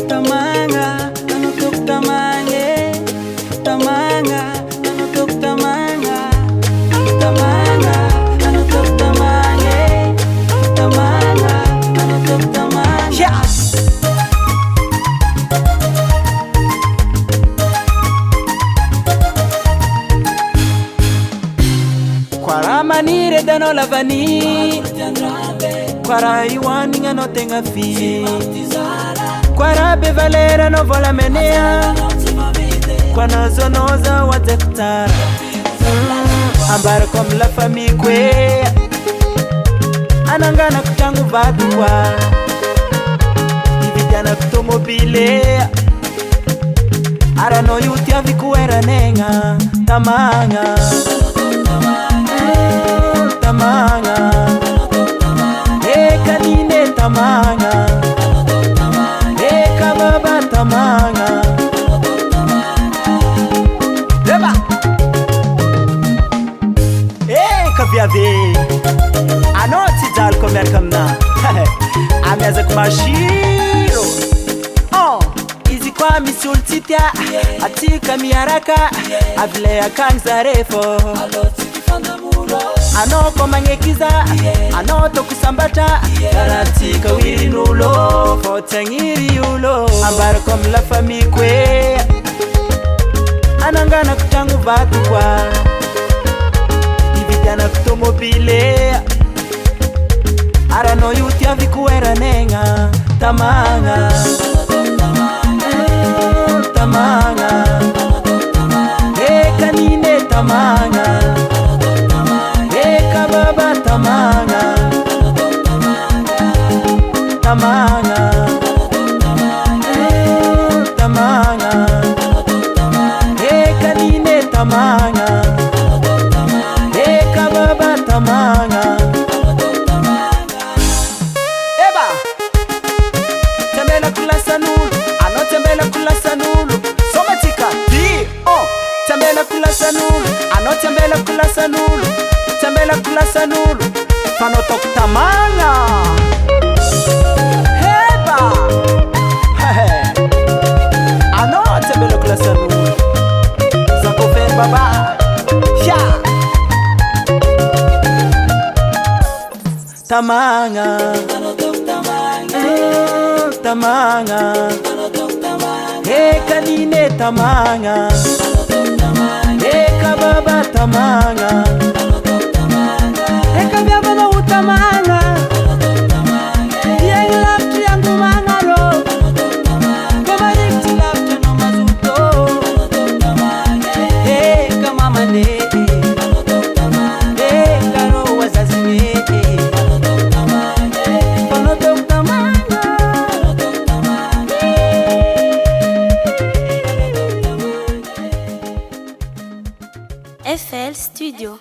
Tamanga, nanutok tamange. Tamanga, nanutok tamanga. Tamanga, nanutok tamange. Tamanga, nanutok tamanga. Yeah. Kwara manire dano lavani. Kwara iwani ngano tenga fi. Kwara bevalera no vola menea. Kwana zonoza watektara. Ambara kom la famille kwe. Anangana kutangu vatu kwa. Dividiana kutomobile. Arano yuti avikuera nenga. Tamanga. Tamanga. Eka nine tamanga. Eka baba tamanga. Eba. Eka viave. Anoti dal comer kamna. Ameza kumashiro. Izi kwa misultitia. Atika miaraka. Avlea kanzarefo. Ano komangekiza, ano tokusambata. Karatika wiri nulo, fotangiri yulo. Ambara kom la famille kwe. Anangana kutangu vatu kwa. Dividiana kutomobile. Arano yuti avikuera nenga. Tamanga. Tamanga. Eka nine tamanga. Eka baba tamanga. Tamanga. Tamanga. Eka nine tamanga. Eka baba tamanga. Eba. Tembela kula sanulu. Ano tembela kula sanulu. Somatika. Di. Tembela kula sanulu. Ano tembela kula sanulu. Tembela kula sanulu. Fanotok tamanga. Heba. Ano tembela kula sanulu. Zakofen baba. Ya. Tamanga. Tamanga. Eka nine tamanga. Eka baba tamanga. Eka biaba na utamanga. Yang lafti yangu mangalo. Kama rikti lafti no mazuto. Eka mama ne. Eka no wazazine. Panotok tamanga. FL Studio.